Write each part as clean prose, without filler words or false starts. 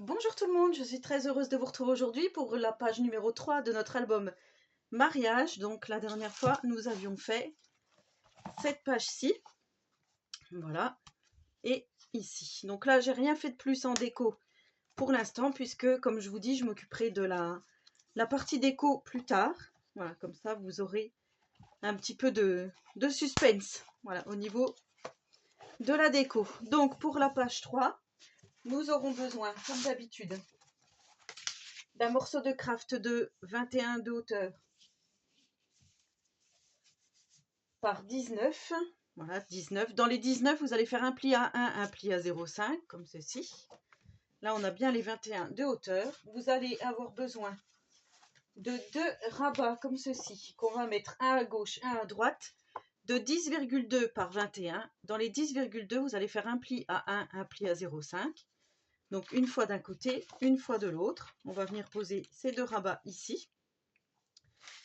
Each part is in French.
Bonjour tout le monde, je suis très heureuse de vous retrouver aujourd'hui pour la page numéro 3 de notre album Mariage. Donc la dernière fois, nous avions fait cette page-ci, voilà, et ici. Donc là, j'ai rien fait de plus en déco pour l'instant, puisque comme je vous dis, je m'occuperai de la partie déco plus tard. Voilà, comme ça, vous aurez un petit peu de suspense, voilà, au niveau de la déco. Donc pour la page 3, nous aurons besoin, comme d'habitude, d'un morceau de craft de 21 de hauteur par 19. Voilà, 19. Dans les 19, vous allez faire un pli à 1, un pli à 0,5, comme ceci. Là, on a bien les 21 de hauteur. Vous allez avoir besoin de 2 rabats comme ceci, qu'on va mettre un à gauche, un à droite, de 10,2 par 21. Dans les 10,2, vous allez faire un pli à 1, un pli à 0,5. Donc, une fois d'un côté, une fois de l'autre. On va venir poser ces 2 rabats ici.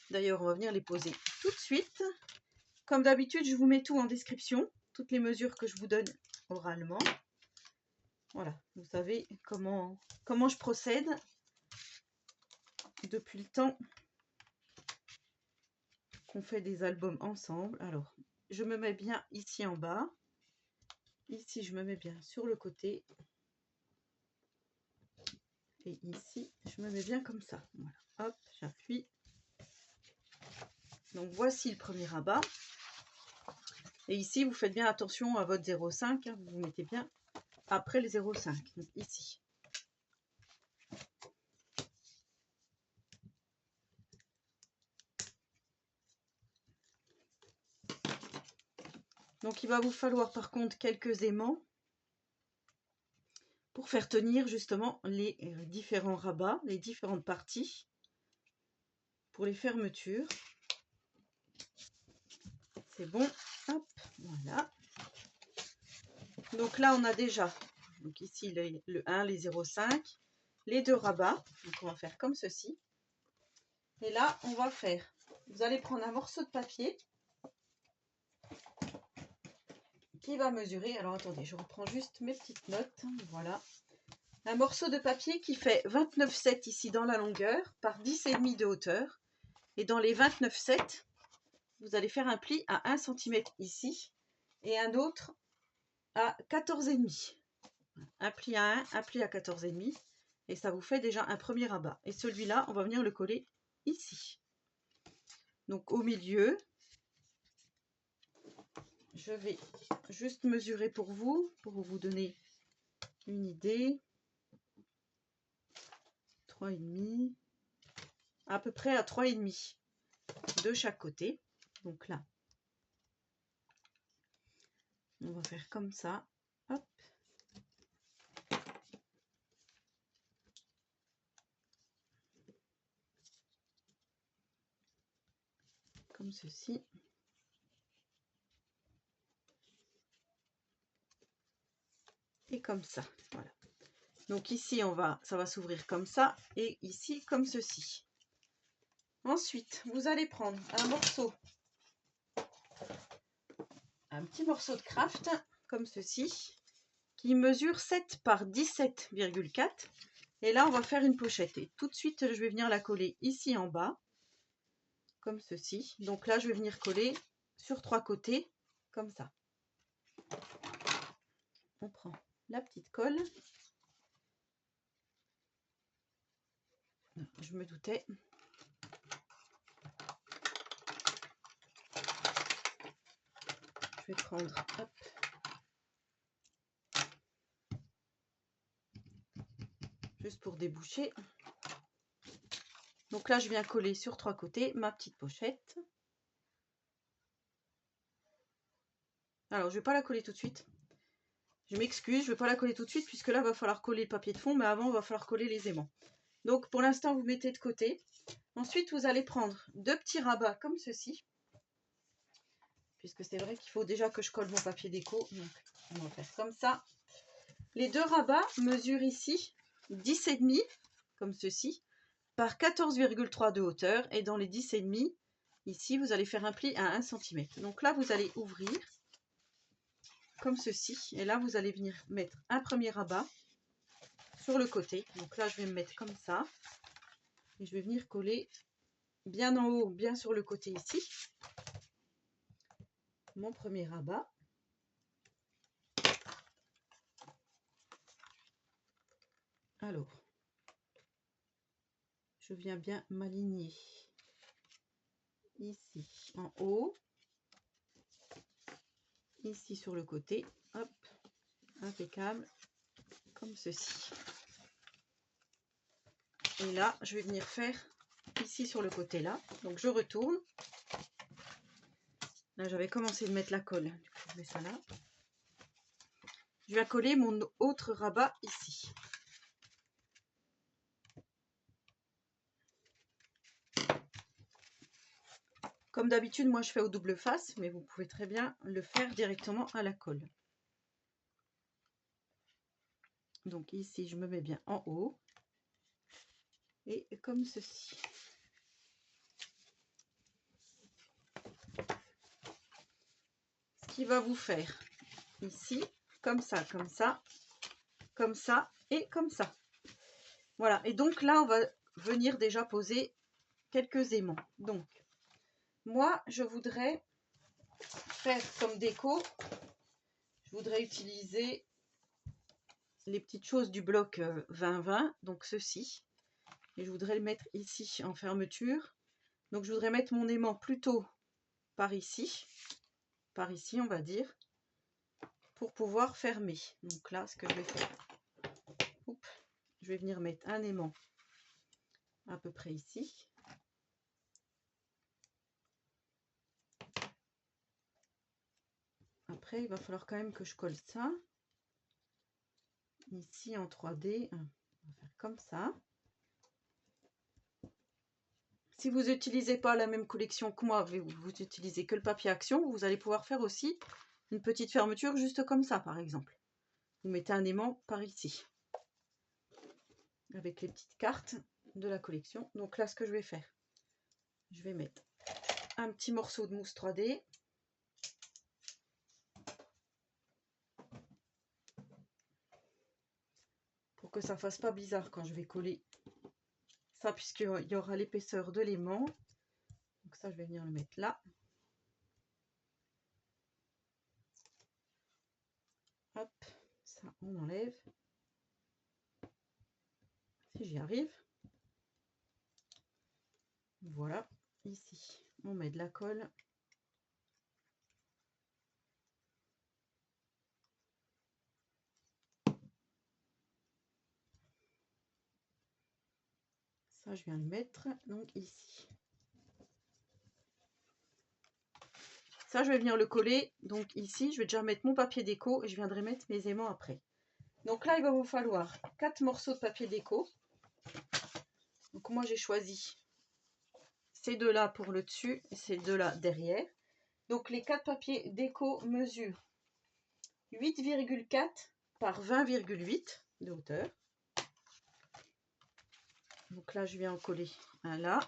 D'ailleurs, on va venir les poser tout de suite. Comme d'habitude, je vous mets tout en description, toutes les mesures que je vous donne oralement. Voilà, vous savez comment je procède depuis le temps qu'on fait des albums ensemble. Alors, je me mets bien ici en bas. Ici, je me mets bien sur le côté. Et ici, je me mets bien comme ça. Voilà, hop, j'appuie. Donc, voici le premier rabat. Et ici, vous faites bien attention à votre 0,5. Vous vous mettez bien après le 0,5. Donc, ici. Donc, il va vous falloir par contre quelques aimants pour faire tenir justement les différents rabats, les différentes parties pour les fermetures. C'est bon, hop, voilà. Donc là, on a déjà, donc ici le 1, les 0,5, les 2 rabats. Donc on va faire comme ceci. Et là, on va faire, vous allez prendre un morceau de papier qui va mesurer, alors attendez, je reprends juste mes petites notes, voilà. Un morceau de papier qui fait 29,7 ici dans la longueur par 10,5 de hauteur. Et dans les 29,7, vous allez faire un pli à 1 cm ici et un autre à 14,5. Un pli à 1, un pli à 14,5 et ça vous fait déjà un premier rabat. Et celui-là, on va venir le coller ici. Donc au milieu, je vais juste mesurer pour vous donner une idée. 3,5, à peu près à 3,5 de chaque côté. Donc là, on va faire comme ça. Hop. Comme ceci. Et comme ça, voilà. Donc ici, ça va s'ouvrir comme ça et ici comme ceci. Ensuite, vous allez prendre un petit morceau de craft comme ceci, qui mesure 7 par 17,4. Et là, on va faire une pochette. Et tout de suite, je vais venir la coller ici en bas, comme ceci. Donc là, je vais venir coller sur 3 côtés, comme ça. On prend la petite colle. Je me doutais. Je vais prendre, hop, juste pour déboucher. Donc là, je viens coller sur 3 côtés ma petite pochette. Alors, je ne vais pas la coller tout de suite. Je m'excuse, je ne vais pas la coller tout de suite puisque là, il va falloir coller le papier de fond, mais avant, il va falloir coller les aimants. Donc, pour l'instant, vous mettez de côté. Ensuite, vous allez prendre 2 petits rabats comme ceci. Puisque c'est vrai qu'il faut déjà que je colle mon papier déco. Donc, on va faire comme ça. Les 2 rabats mesurent ici 10,5, comme ceci, par 14,3 de hauteur. Et dans les 10,5, ici, vous allez faire un pli à 1 cm. Donc là, vous allez ouvrir comme ceci. Et là, vous allez venir mettre un premier rabat sur le côté. Donc là, je vais me mettre comme ça. Et je vais venir coller bien en haut, bien sur le côté ici. Mon premier rabat. Alors, je viens bien m'aligner ici en haut, ici sur le côté, hop, impeccable, comme ceci. Et là, je vais venir faire ici sur le côté là. Donc je retourne. Là, j'avais commencé de mettre la colle. Du coup, je mets ça là. Je vais coller mon autre rabat ici. Comme d'habitude, moi je fais au double face, mais vous pouvez très bien le faire directement à la colle. Donc ici, je me mets bien en haut. Et comme ceci. Ce qui va vous faire ici, comme ça, comme ça, comme ça et comme ça. Voilà, et donc là, on va venir déjà poser quelques aimants. Donc, moi, je voudrais faire comme déco, je voudrais utiliser les petites choses du bloc 20-20, donc ceci. Et je voudrais le mettre ici en fermeture. Donc, je voudrais mettre mon aimant plutôt par ici on va dire, pour pouvoir fermer. Donc là, ce que je vais faire, oups, je vais venir mettre un aimant à peu près ici. Après, il va falloir quand même que je colle ça. Ici en 3D, on va faire comme ça. Si vous n'utilisez pas la même collection que moi, vous utilisez que le papier action, vous allez pouvoir faire aussi une petite fermeture juste comme ça, par exemple. Vous mettez un aimant par ici, avec les petites cartes de la collection. Donc là, ce que je vais faire, je vais mettre un petit morceau de mousse 3D. Pour que ça fasse pas bizarre quand je vais coller ça, puisqu'il y aura l'épaisseur de l'aimant. Donc ça, je vais venir le mettre là. Hop, ça on enlève. Si j'y arrive. Voilà, ici, on met de la colle. Ça, je viens le mettre donc ici. Ça, je vais venir le coller. Donc ici, je vais déjà mettre mon papier déco et je viendrai mettre mes aimants après. Donc là, il va vous falloir 4 morceaux de papier déco. Donc moi, j'ai choisi ces deux-là pour le dessus et ces deux-là derrière. Donc les 4 papiers déco mesurent 8,4 par 20,8 de hauteur. Donc là, je viens en coller un là,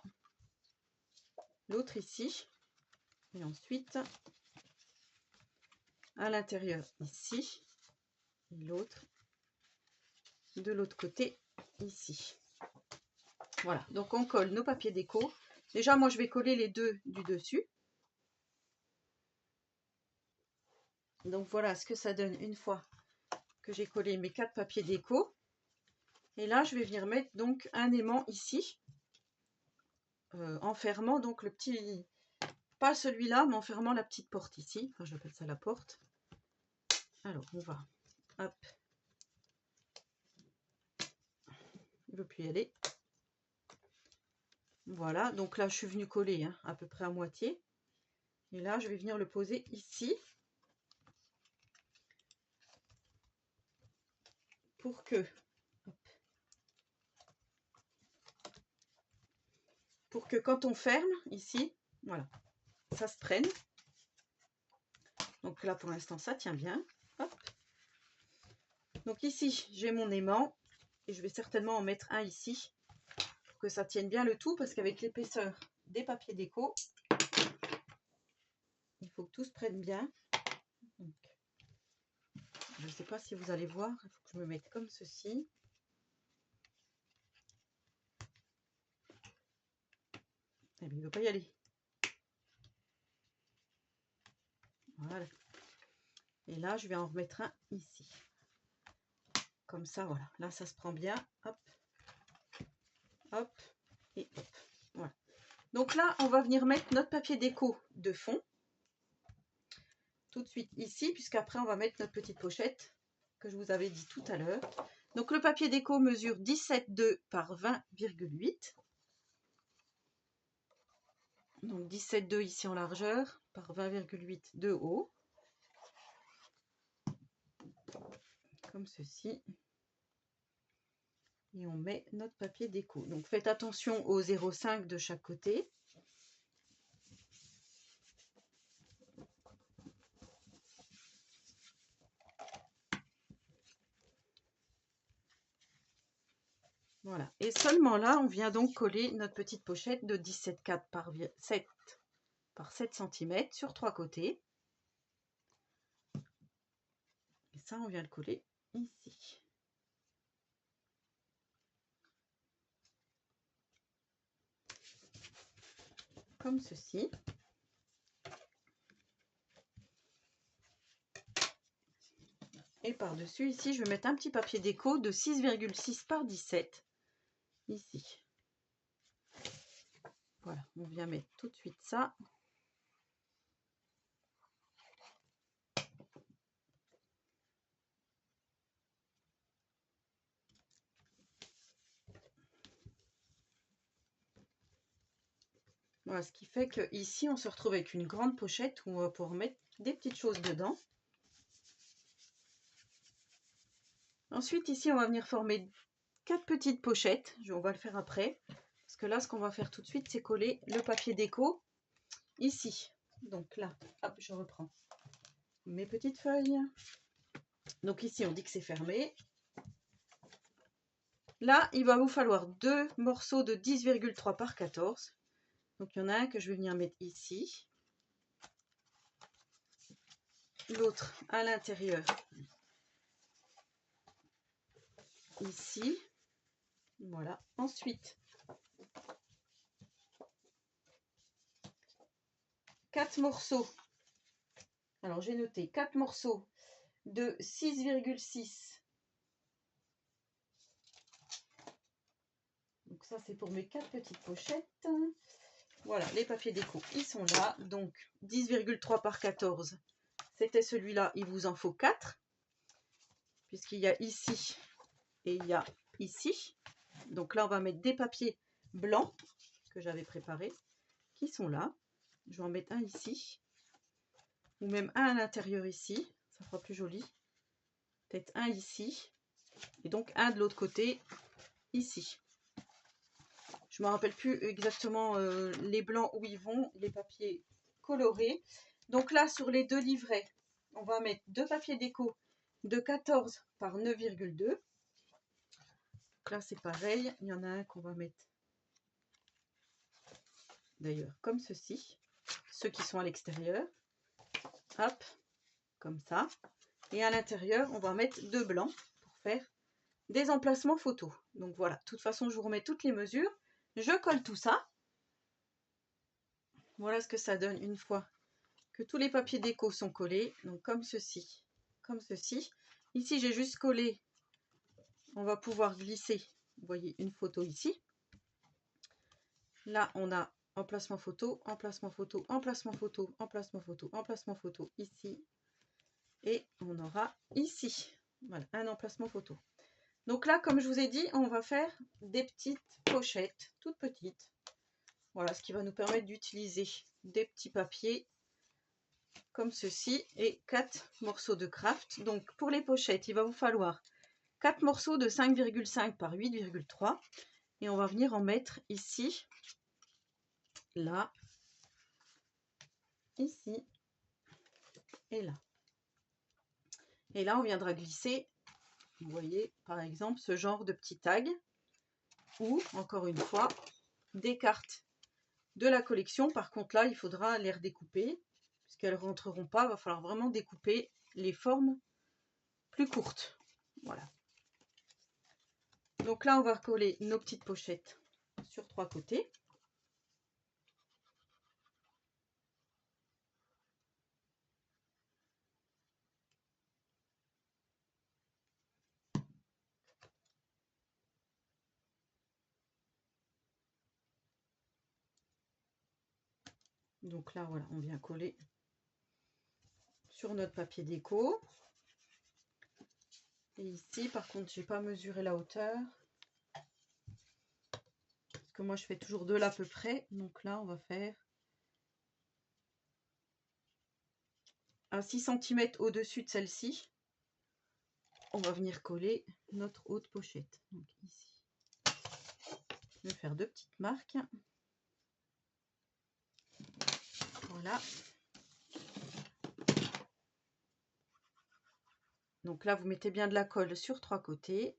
l'autre ici, et ensuite à l'intérieur ici, et l'autre de l'autre côté ici. Voilà, donc on colle nos papiers déco. Déjà, moi, je vais coller les deux du dessus. Donc voilà ce que ça donne une fois que j'ai collé mes 4 papiers déco. Et là, je vais venir mettre donc un aimant ici, en fermant donc le petit, pas celui-là, mais en fermant la petite porte ici. Enfin, j'appelle ça la porte. Alors, on va, hop, il ne veut plus y aller. Voilà, donc là, je suis venue coller hein, à peu près à moitié. Et là, je vais venir le poser ici. Pour que, hop, pour que quand on ferme ici, voilà, ça se prenne. Donc là, pour l'instant, ça tient bien. Hop. Donc ici, j'ai mon aimant et je vais certainement en mettre un ici pour que ça tienne bien le tout, parce qu'avec l'épaisseur des papiers déco, il faut que tout se prenne bien. Donc, je ne sais pas si vous allez voir, il faut que je me mette comme ceci. bien, il ne veut pas y aller. Voilà. Et là, je vais en remettre un ici. Comme ça, voilà. Là, ça se prend bien. Hop. Hop. Et hop. Voilà. Donc là, on va venir mettre notre papier déco de fond. Tout de suite ici, puisqu'après, on va mettre notre petite pochette que je vous avais dit tout à l'heure. Donc, le papier déco mesure 17,2 par 20,8. Donc, 17,2 ici en largeur par 20,8 de haut. Comme ceci. Et on met notre papier déco. Donc, faites attention au 0,5 de chaque côté. Voilà. Et seulement là, on vient donc coller notre petite pochette de 17,4 par 7 par 7 cm sur 3 côtés. Et ça, on vient le coller ici. Comme ceci. Et par-dessus, ici, je vais mettre un petit papier déco de 6,6 par 17. Ici. Voilà, on vient mettre tout de suite ça. Voilà, ce qui fait que ici on se retrouve avec une grande pochette où on va pouvoir mettre des petites choses dedans. Ensuite, ici, on va venir former 4 petites pochettes. On va le faire après. Parce que là, ce qu'on va faire tout de suite, c'est coller le papier déco ici. Donc là, hop, je reprends mes petites feuilles. Donc ici, on dit que c'est fermé. Là, il va vous falloir 2 morceaux de 10,3 par 14. Donc il y en a un que je vais venir mettre ici. L'autre à l'intérieur. Ici. Voilà. Ensuite, 4 morceaux. Alors, j'ai noté 4 morceaux de 6,6. Donc ça, c'est pour mes 4 petites pochettes. Voilà, les papiers déco, ils sont là. Donc, 10,3 par 14. C'était celui-là, il vous en faut 4. Puisqu'il y a ici et il y a ici. Donc là, on va mettre des papiers blancs que j'avais préparés, qui sont là. Je vais en mettre un ici. Ou même un à l'intérieur ici. Ça fera plus joli. Peut-être un ici. Et donc un de l'autre côté, ici. Je ne me rappelle plus exactement les blancs où ils vont, les papiers colorés. Donc là, sur les 2 livrets, on va mettre 2 papiers déco de 14 par 9,2. Donc là, c'est pareil. Il y en a un qu'on va mettre d'ailleurs comme ceci. Ceux qui sont à l'extérieur. Hop, comme ça. Et à l'intérieur, on va mettre 2 blancs pour faire des emplacements photos. Donc voilà, de toute façon, je vous remets toutes les mesures. Je colle tout ça. Voilà ce que ça donne une fois que tous les papiers déco sont collés. Donc comme ceci, comme ceci. Ici, j'ai juste collé. On va pouvoir glisser, vous voyez, une photo ici. Là, on a emplacement photo, emplacement photo, emplacement photo, emplacement photo, emplacement photo ici. Et on aura ici, voilà, un emplacement photo. Donc là, comme je vous ai dit, on va faire des petites pochettes, toutes petites. Voilà, ce qui va nous permettre d'utiliser des petits papiers comme ceci et 4 morceaux de craft. Donc pour les pochettes, il va vous falloir 4 morceaux de 5,5 par 8,3 et on va venir en mettre ici, là, ici et là. Et là, on viendra glisser, vous voyez, par exemple, ce genre de petit tag ou, encore une fois, des cartes de la collection. Par contre, là, il faudra les redécouper puisqu'elles ne rentreront pas. Il va falloir vraiment découper les formes plus courtes. Voilà. Donc là, on va coller nos petites pochettes sur 3 côtés. Donc là, voilà, on vient coller sur notre papier déco. Et ici, par contre, j'ai pas mesuré la hauteur. Parce que moi, je fais toujours de l'à peu près. Donc là, on va faire à 6 cm au-dessus de celle-ci. On va venir coller notre haute pochette. Donc ici, je vais faire 2 petites marques. Voilà. Donc là, vous mettez bien de la colle sur 3 côtés.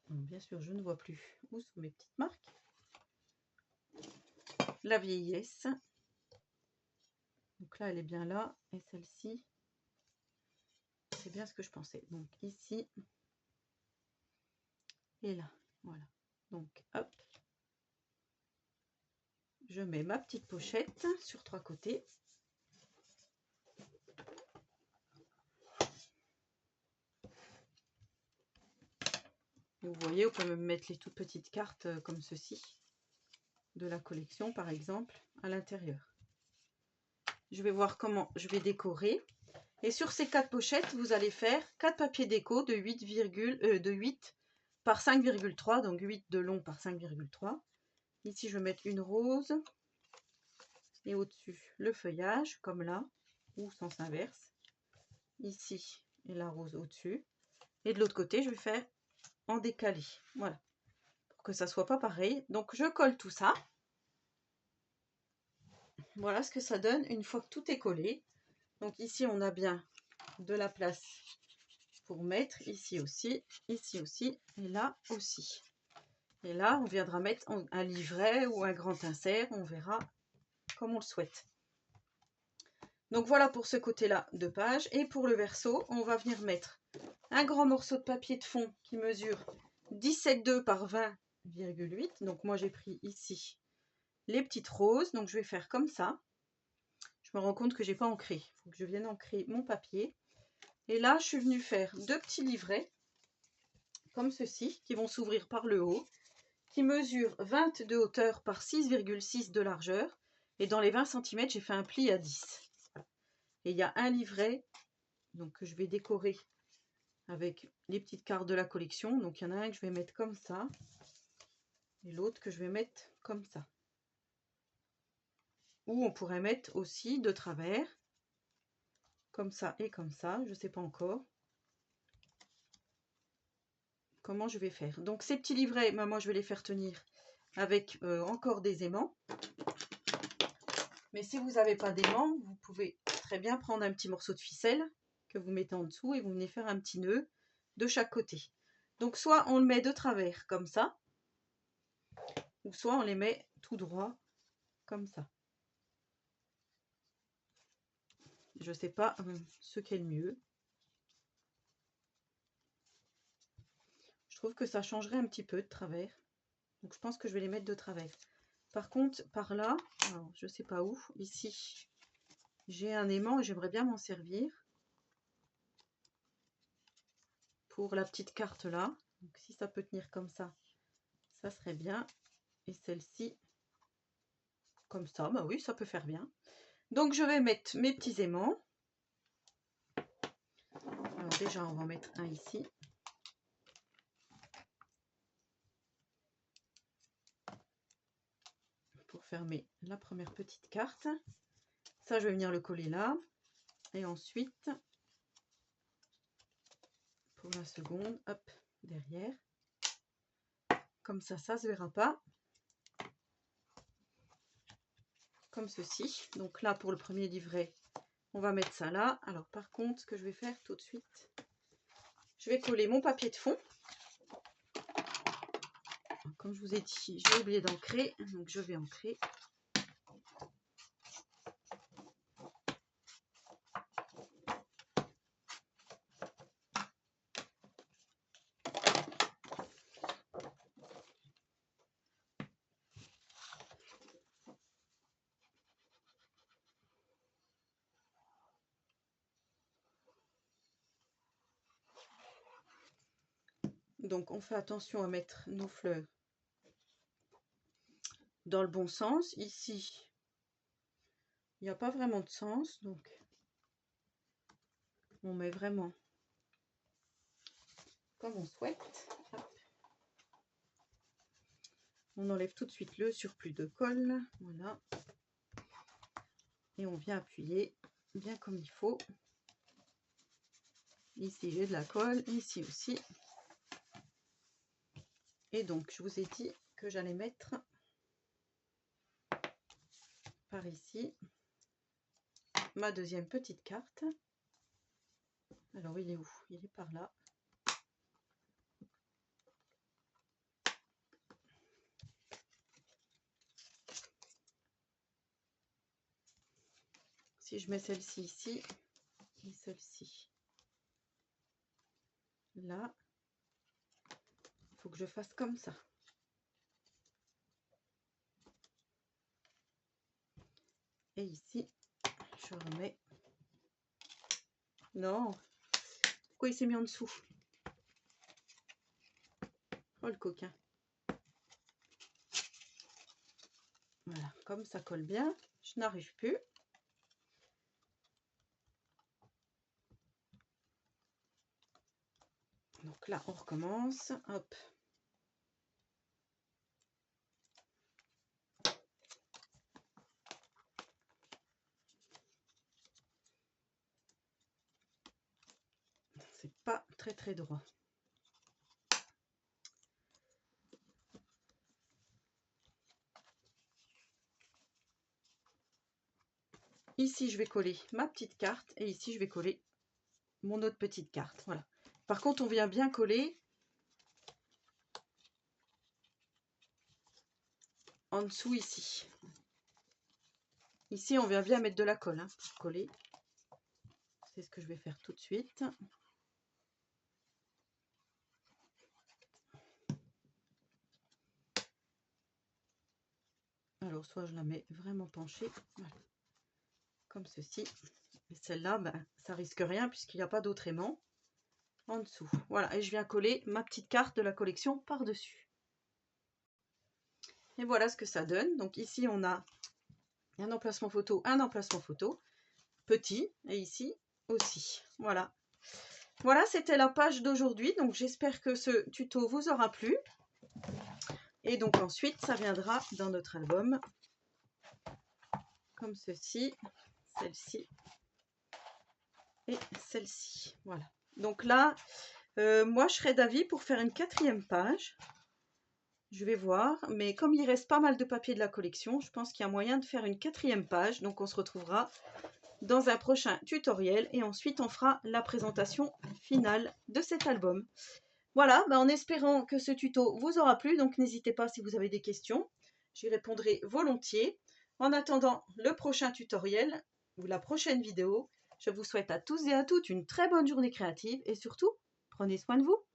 Donc, bien sûr, je ne vois plus où sont mes petites marques. La vieillesse. Donc là, elle est bien là. Et celle-ci, c'est bien ce que je pensais. Donc ici et là. Voilà. Donc, hop. Je mets ma petite pochette sur 3 côtés. Vous voyez, on peut même mettre les toutes petites cartes comme ceci, de la collection par exemple, à l'intérieur. Je vais voir comment je vais décorer. Et sur ces 4 pochettes, vous allez faire 4 papiers déco de 8 par 5,3, donc 8 de long par 5,3. Ici, je vais mettre une rose. Et au-dessus, le feuillage, comme là, ou sens inverse. Ici, et la rose au-dessus. Et de l'autre côté, je vais faire en décalé. Voilà. Pour que ça soit pas pareil. Donc, je colle tout ça. Voilà ce que ça donne une fois que tout est collé. Donc, ici, on a bien de la place pour mettre. Ici aussi, et là aussi. Et là, on viendra mettre un livret ou un grand insert. On verra comme on le souhaite. Donc voilà pour ce côté-là de page. Et pour le verso, on va venir mettre un grand morceau de papier de fond qui mesure 17,2 par 20,8. Donc moi j'ai pris ici les petites roses. Donc je vais faire comme ça. Je me rends compte que j'ai pas ancré. Il faut que je vienne ancrer mon papier. Et là, je suis venue faire 2 petits livrets comme ceci qui vont s'ouvrir par le haut, qui mesurent 20 de hauteur par 6,6 de largeur. Et dans les 20 cm, j'ai fait un pli à 10. Et il y a un livret donc, que je vais décorer avec les petites cartes de la collection. Donc il y en a un que je vais mettre comme ça et l'autre que je vais mettre comme ça. Ou on pourrait mettre aussi de travers, comme ça et comme ça. Je ne sais pas encore comment je vais faire. Donc ces petits livrets, moi je vais les faire tenir avec encore des aimants. Mais si vous n'avez pas d'aimants, vous pouvez très bien prendre un petit morceau de ficelle que vous mettez en dessous et vous venez faire un petit nœud de chaque côté. Donc soit on le met de travers comme ça, ou soit on les met tout droit comme ça. Je ne sais pas ce qui est le mieux. Je trouve que ça changerait un petit peu de travers. Donc je pense que je vais les mettre de travers. Par contre, par là, alors, je ne sais pas où, ici, j'ai un aimant et j'aimerais bien m'en servir pour la petite carte là. Donc si ça peut tenir comme ça serait bien. Et celle-ci, comme ça, bah oui, ça peut faire bien. Donc je vais mettre mes petits aimants. Alors déjà, on va en mettre un ici. Pour fermer la première petite carte. Ça, je vais venir le coller là. Et ensuite, pour la seconde, hop, derrière. Comme ça se verra pas. Comme ceci. Donc là, pour le premier livret, on va mettre ça là. Alors par contre, ce que je vais faire tout de suite, je vais coller mon papier de fond. Comme je vous ai dit, j'ai oublié d'ancrer, donc je vais ancrer. Donc on fait attention à mettre nos fleurs dans le bon sens. Ici, il n'y a pas vraiment de sens, donc on met vraiment comme on souhaite. Hop. On enlève tout de suite le surplus de colle, voilà. Et on vient appuyer bien comme il faut. Ici j'ai de la colle, ici aussi. Et donc je vous ai dit que j'allais mettre par ici ma deuxième petite carte. Alors il est où? Il est par là. Si je mets celle-ci ici et celle-ci là, il faut que je fasse comme ça. Et ici, je remets. Non, pourquoi il s'est mis en dessous? Oh le coquin. Voilà, comme ça colle bien, je n'arrive plus. Donc là, on recommence. Hop. C'est pas très droit. Ici, je vais coller ma petite carte et ici, je vais coller mon autre petite carte. Voilà. Par contre, on vient bien coller en dessous ici. Ici, on vient bien mettre de la colle pour coller. C'est ce que je vais faire tout de suite. Alors, soit je la mets vraiment penchée, voilà, comme ceci. Et celle-là, ben, ça risque rien puisqu'il n'y a pas d'autre aimant en dessous. Voilà, et je viens coller ma petite carte de la collection par-dessus. Et voilà ce que ça donne. Donc ici, on a un emplacement photo, petit, et ici aussi. Voilà. Voilà, c'était la page d'aujourd'hui. Donc j'espère que ce tuto vous aura plu. Et donc ensuite, ça viendra dans notre album. Comme ceci, celle-ci et celle-ci. Voilà. Donc là, moi, je serais d'avis pour faire une 4e page. Je vais voir, mais comme il reste pas mal de papier de la collection, je pense qu'il y a moyen de faire une 4e page. Donc on se retrouvera dans un prochain tutoriel et ensuite on fera la présentation finale de cet album. Voilà, en espérant que ce tuto vous aura plu, donc n'hésitez pas si vous avez des questions, j'y répondrai volontiers. En attendant le prochain tutoriel ou la prochaine vidéo, je vous souhaite à tous et à toutes une très bonne journée créative et surtout, prenez soin de vous.